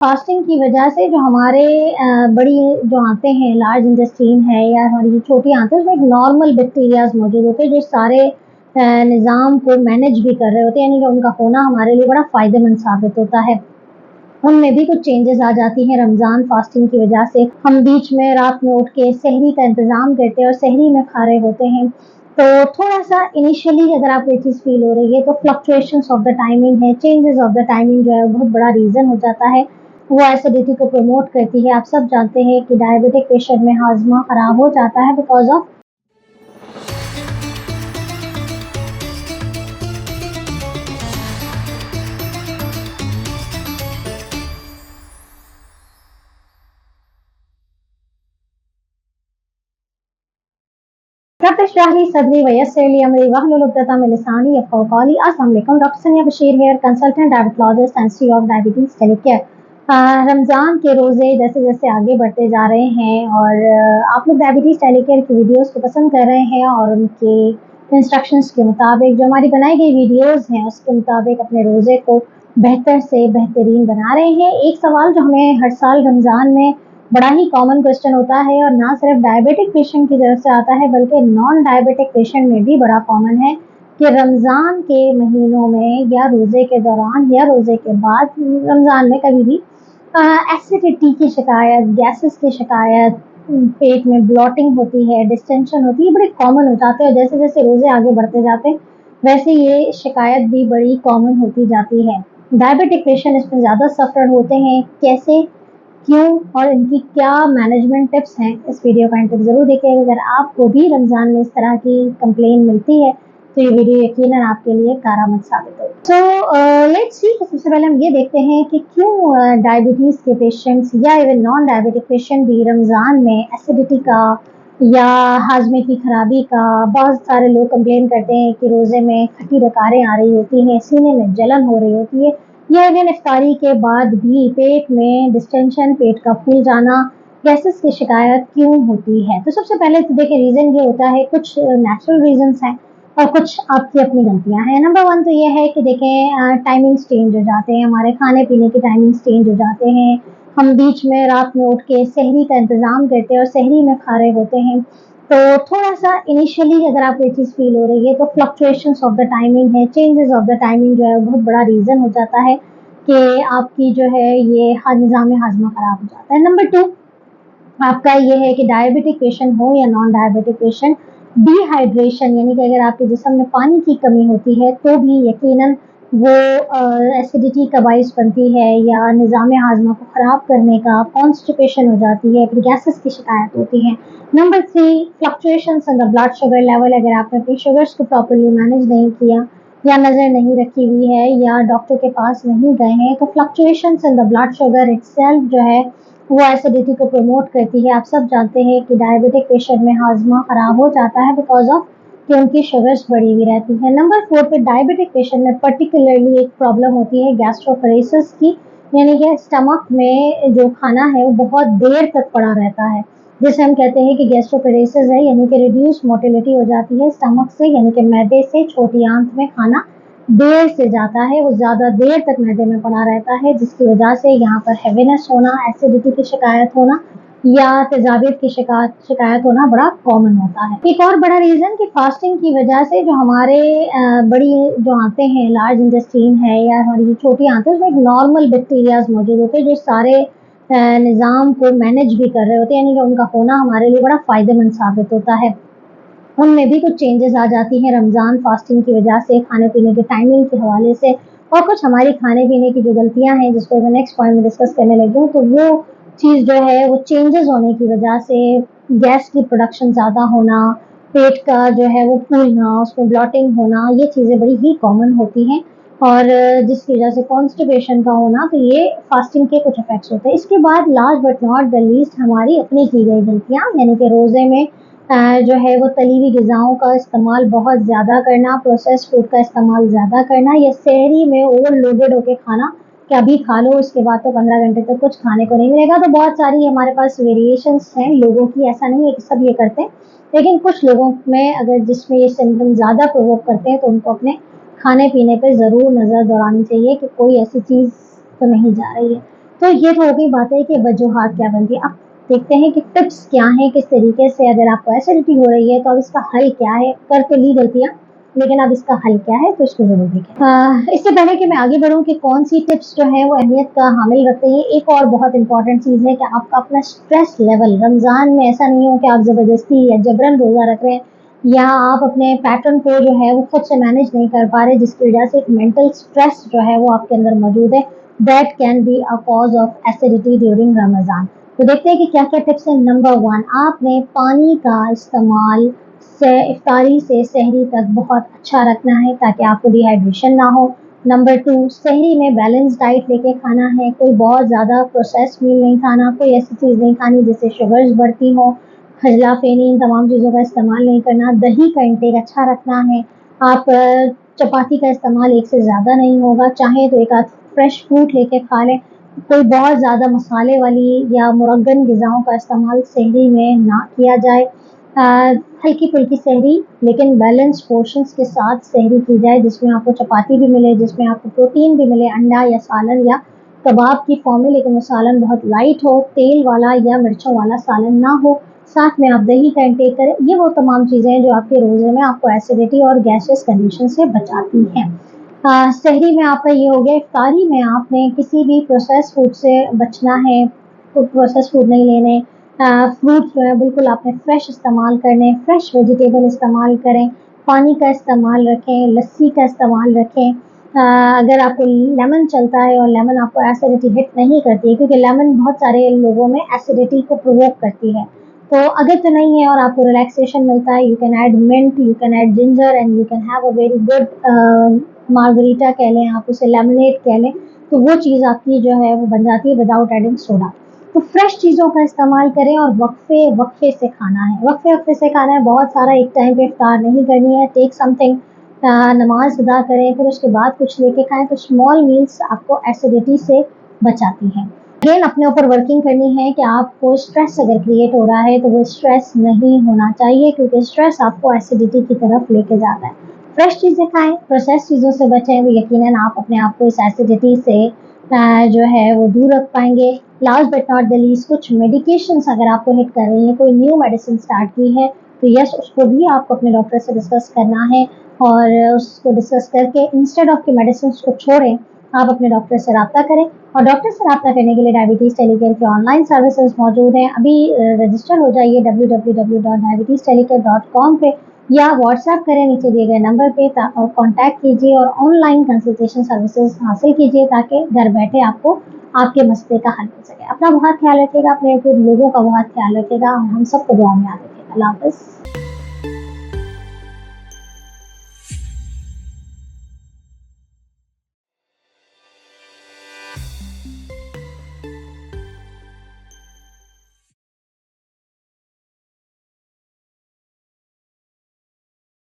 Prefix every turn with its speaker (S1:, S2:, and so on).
S1: Fasting की वजह से जो हमारे बड़ी जो आते हैं, लार्ज इंटेस्टाइन है या हमारी जो छोटी आंतें हैं, उसमें एक नॉर्मल बैक्टीरियाज मौजूद होते हैं जो सारे निज़ाम को मैनेज भी कर रहे होते हैं, यानी कि उनका होना हमारे लिए बड़ा फ़ायदेमंद साबित होता है। उनमें भी कुछ चेंजेस आ जाती हैं रमज़ान फास्टिंग की वजह से। हम बीच में रात में उठ के सहरी का इंतज़ाम करते हैं और सहरी में खा रहे होते हैं। तो थोड़ा-सा इनिशियली अगर आपको ये चीज़ फ़ील हो रही है तो फ्लक्चुएशंस ऑफ द टाइमिंग है, चेंजेस ऑफ द टाइमिंग जो है बहुत बड़ा रीज़न हो जाता है। वो एसिडिटी को प्रमोट करती है। आप सब जानते हैं कि डायबिटिक पेशेंट में हाज़मा ख़राब हो जाता है बिकॉज़ ऑफ रब इश्रह ली सदरी वयस्सिर ली अमरी वहलुल उक़दतम मिन लिसानी यफ़क़हू क़ौली। अस्सलाम वालेकुम, डॉक्टर सनिया Bashir here, consultant diabetologist and history of diabetes टेलीकेयर। Ramzan के रोज़े जैसे-जैसे आगे बढ़ते जा रहे हैं और आप लोग डायबिटीज़ टेलीकेयर की वीडियोज़ को पसंद कर रहे हैं और उनके इंस्ट्रक्शंस के मुताबिक जो हमारी बनाई गई वीडियोज़ हैं उसके मुताबिक अपने रोज़े को बेहतर से बेहतरीन बना रहे हैं। एक सवाल जो हमें हर साल रमज़ान में बड़ा ही कॉमन क्वेश्चन होता है और ना सिर्फ डायबिटिक पेशेंट की तरफ से आता है बल्कि नॉन डायबिटिक पेशेंट में भी बड़ा कॉमन है कि रमज़ान के महीनों में या रोज़े के दौरान या रोज़े के बाद रमज़ान में कभी भी एसिडिटी की शिकायत, गैसेस की शिकायत, पेट में ब्लॉटिंग होती है, डिस्टेंशन होती है, बड़े कॉमन हो जाते हैं। जैसे-जैसे रोज़े आगे बढ़ते जाते हैं वैसे ये शिकायत भी बड़ी कॉमन होती जाती है। डायबिटिक पेशेंट इसमें ज़्यादा सफ़र होते हैं। कैसे, क्यों और इनकी क्या मैनेजमेंट टिप्स हैं, इस वीडियो का एंड तक ज़रूर देखिएगा। अगर आपको भी रमज़ान में इस तरह की कंप्लेन मिलती है तो ये वीडियो यकीनन आपके लिए कारआमद साबित होगी। सो लेट्स सी, सबसे पहले हम ये देखते हैं कि क्यों डायबिटीज़ के पेशेंट्स या इवन नॉन डायबिटिक पेशेंट भी रमज़ान में एसिडिटी का या हाजमे की खराबी का, बहुत सारे लोग कंप्लेन करते हैं कि रोज़े में खट्टी डकारें आ रही होती हैं, सीने में जलन हो रही होती है या इवन इफ्तारी के बाद भी पेट में डिस्टेंशन, पेट का फूल जाना, गैसेस की शिकायत क्यों होती है। तो सबसे पहले तो देखिए रीज़न ये होता है, कुछ नेचुरल रीज़न्स हैं और कुछ आपकी अपनी गलतियाँ हैं। नंबर 1 तो ये है कि देखें टाइमिंग्स चेंज हो जाते हैं, हमारे खाने-पीने के टाइमिंग्स चेंज हो जाते हैं। हम बीच में रात में उठ के सहरी का इंतज़ाम करते हैं और सहरी में खा रहे होते हैं। तो थोड़ा-सा इनिशियली अगर आपको ये चीज़ फ़ील हो रही है तो फ्लक्चुएशंस ऑफ द टाइमिंग है, चेंजेस ऑफ द टाइमिंग जो है बहुत बड़ा रीज़न हो जाता है कि आपकी जो है ये निज़ाम हाज़मा ख़राब हो जाता है। नंबर 2 आपका ये है कि डायबिटिक पेशेंट हो या नॉन डायबिटिक पेशेंट, डिहाइड्रेशन यानी कि अगर आपके जिस्म में पानी की कमी होती है तो भी यकीनन वो एसिडिटी का बाइस बनती है या निज़ाम हाज़मा को ख़राब करने का, कॉन्स्टिपेशन हो जाती है, फिर गैसेस की शिकायत होती है। Number 3 fluctuations in the blood sugar level, अगर आपने अपनी शुगर्स को प्रॉपर्ली मैनेज नहीं किया या नज़र नहीं रखी हुई है या डॉक्टर के पास नहीं गए हैं तो fluctuations in the blood sugar itself जो है वो एसिडिटी को प्रमोट करती है। आप सब जानते हैं कि डायबिटिक पेशेंट में हाज़मा ख़राब हो जाता है बिकॉज़ ऑफ कि उनकी शुगर्स बढ़ी हुई रहती है। नंबर 4 पे डायबिटिक पेशेंट में पर्टिकुलरली एक प्रॉब्लम होती है गैस्ट्रोपरेसिस की, यानी कि स्टमक में जो खाना है वो बहुत देर तक पड़ा रहता है, जिसे हम कहते हैं कि गैस्ट्रोपरेसिस है, यानी कि रिड्यूस मोटिलिटी हो जाती है स्टमक से, यानी कि मैदे से छोटी आंत में खाना देर से जाता है, वो ज़्यादा देर तक मैदे में पड़ा रहता है जिसकी वजह से यहाँ पर हेवीनेस होना, एसिडिटी की शिकायत होना या तेज़ाबियत की शिकायत होना बड़ा कॉमन होता है। एक और बड़ा रीज़न कि फास्टिंग की वजह से जो हमारे बड़ी जो आंतें हैं, लार्ज इंटेस्टाइन है या हमारी जो छोटी आंतें हैं, उसमें एक नॉर्मल बैक्टीरियाज मौजूद होते हैं जो सारे निज़ाम को मैनेज भी कर रहे होते हैं, यानी कि उनका होना हमारे लिए बड़ा फ़ायदेमंद साबित होता है। उनमें भी कुछ चेंजेस आ जाती हैं रमज़ान फास्टिंग की वजह से, खाने-पीने के टाइमिंग के हवाले से और कुछ हमारी खाने-पीने की जो गलतियाँ हैं जिसको मैं नेक्स्ट पॉइंट में डिस्कस करने लगी हूँ, तो वो चीज़ जो है वो चेंजेस होने की वजह से गैस की प्रोडक्शन ज़्यादा होना, पेट का जो है वो फूलना, उसमें ब्लॉटिंग होना, ये चीज़ें बड़ी ही कॉमन होती हैं और जिसकी वजह से कॉन्स्टिपेशन का होना, तो ये फास्टिंग के कुछ इफ़ेक्ट्स होते हैं। इसके बाद last but not the least हमारी अपनी की गई गलतियाँ, यानी कि रोज़े में जो है वो तली हुई ग़िज़ाओं का इस्तेमाल बहुत ज़्यादा करना, प्रोसेस्ड फूड का इस्तेमाल ज़्यादा करना या सहरी में ओवरलोडेड होके खाना कि अभी खा लो उसके बाद तो 15 घंटे तक कुछ खाने को नहीं मिलेगा। तो बहुत सारी हमारे पास वेरिएशंस हैं लोगों की, ऐसा नहीं है कि सब ये करते हैं, लेकिन कुछ लोगों में अगर जिसमें ये सिम्पटम ज़्यादा प्रोवोक करते हैं तो उनको अपने खाने-पीने पे ज़रूर नज़र दौड़ानी चाहिए कि कोई ऐसी चीज़ तो नहीं जा रही है। तो ये तो हो गई बातें कि वजूहात क्या बनती है। अब देखते हैं कि टिप्स क्या हैं, किस तरीके से अगर आपको एसिडिटी हो रही है तो अब इसका हल क्या है। कर तो ली गलतियाँ, लेकिन अब इसका हल क्या है तो इसको ज़रूर देखें। इससे पहले कि मैं आगे बढ़ूँ कि कौन सी टिप्स जो है वो अहमियत का हामिल रखते हैं, एक और बहुत इंपॉर्टेंट चीज़ है कि आपका अपना स्ट्रेस लेवल रमज़ान में ऐसा नहीं हो कि आप ज़बरदस्ती या जबरन रोज़ा रख रहे हैं, या आप अपने पैटर्न को जो है वो खुद से मैनेज नहीं कर पा रहे, जिसकी वजह से एक मेंटल स्ट्रेस जो है वो आपके अंदर मौजूद है। That can be a cause of acidity during Ramzan. तो देखते हैं कि क्या क्या टिप्स हैं। नंबर 1, आपने पानी का इस्तेमाल से इफ्तारी से सहरी तक बहुत अच्छा रखना है ताकि आपको डिहाइड्रेशन ना हो। नंबर 2, सहरी में बैलेंस डाइट लेके खाना है, कोई बहुत ज़्यादा प्रोसेस मील नहीं खाना, कोई ऐसी चीज़ नहीं खानी जिससे शुगर्स बढ़ती हो, खजला फेनी, इन तमाम चीज़ों का इस्तेमाल नहीं करना। दही का इंटेक अच्छा रखना है। आप चपाती का इस्तेमाल एक से ज़्यादा नहीं होगा, चाहे तो एक आध फ्रेश फ्रूट लेके खा लें। कोई बहुत ज़्यादा मसाले वाली या मुरग्गन ग़िज़ाओं का इस्तेमाल सहरी में ना किया जाए। हल्की-फुल्की सहरी लेकिन बैलेंस पोर्शंस के साथ सहरी की जाए, जिसमें आपको चपाती भी मिले, जिसमें आपको प्रोटीन भी मिले, अंडा या सालन या कबाब की फॉर्म में, लेकिन वो सालन बहुत लाइट हो, तेल वाला या मिर्चों वाला सालन ना हो। साथ में आप दही का इंटेक करें। ये वो तमाम चीज़ें हैं जो आपके रोज़े में आपको एसिडिटी और गैसेस कंडीशन से बचाती हैं। सहरी में आपका ये हो गया। इफ्तारी में आपने किसी भी प्रोसेस फूड से बचना है, कोई प्रोसेस फूड नहीं लेने। फ्रूट्स जो है बिल्कुल आपने फ्रेश इस्तेमाल करने, फ्रेश वेजिटेबल इस्तेमाल करें, पानी का इस्तेमाल रखें, लस्सी का इस्तेमाल रखें। अगर आपको लेमन चलता है और लेमन आपको एसिडिटी हिट नहीं करती है, क्योंकि लेमन बहुत सारे लोगों में एसिडिटी को प्रोवोक करती है। तो अगर तो नहीं है और आपको रिलैक्सेशन मिलता है, you can add mint, you can add ginger and you can have a very good margarita कह लें, आप उसे लेमनेड कह लें, तो वो चीज़ आपकी जो है वो बन जाती है विदाउट एडिंग सोडा। तो फ्रेश चीज़ों का इस्तेमाल करें और वक्फे से खाना है। वक्फे से खाना है, बहुत सारा एक टाइम पे इफ्तार नहीं करनी है। टेक समथिंग, नमाज अदा करें, फिर उसके बाद कुछ लेके खाएं। तो स्मॉल मील्स आपको एसिडिटी से बचाती हैं। अगेन अपने ऊपर वर्किंग करनी है कि आपको स्ट्रेस अगर क्रिएट हो रहा है तो वो स्ट्रेस नहीं होना चाहिए, क्योंकि स्ट्रेस आपको एसिडिटी की तरफ लेके जाता है। फ्रेश चीज़ें खाएं, प्रोसेस चीज़ों से बचें, तो यकीनन आप अपने आप को इस एसिडिटी से जो है वो दूर रख पाएंगे। Last but not the least, कुछ मेडिकेशंस अगर आपको हिट कर रही है, कोई न्यू मेडिसिन स्टार्ट की है, तो यस, उसको भी आपको अपने डॉक्टर से डिस्कस करना है, और उसको डिस्कस करके इंस्टेड ऑफ कि मेडिसिन को छोड़ें, आप अपने डॉक्टर से रब्ता करें। और डॉक्टर से रब्ता करने के लिए डायबिटीज़ टेलीकेयर की ऑनलाइन सर्विसेज मौजूद हैं। अभी रजिस्टर हो जाइए www.diabetestelecare.com पे, या व्हाट्सएप करें नीचे दिए गए नंबर पे, और कॉन्टैक्ट कीजिए और ऑनलाइन कंसल्टेशन सर्विसेज हासिल कीजिए, ताकि घर बैठे आपको आपके मसले का हल मिल सके। अपना बहुत ख्याल रखिएगा, अपने लोगों का बहुत ख्याल रखिएगा, और हम सबको दुआ में याद रखिएगा। अल्लाह हाफ़िज़।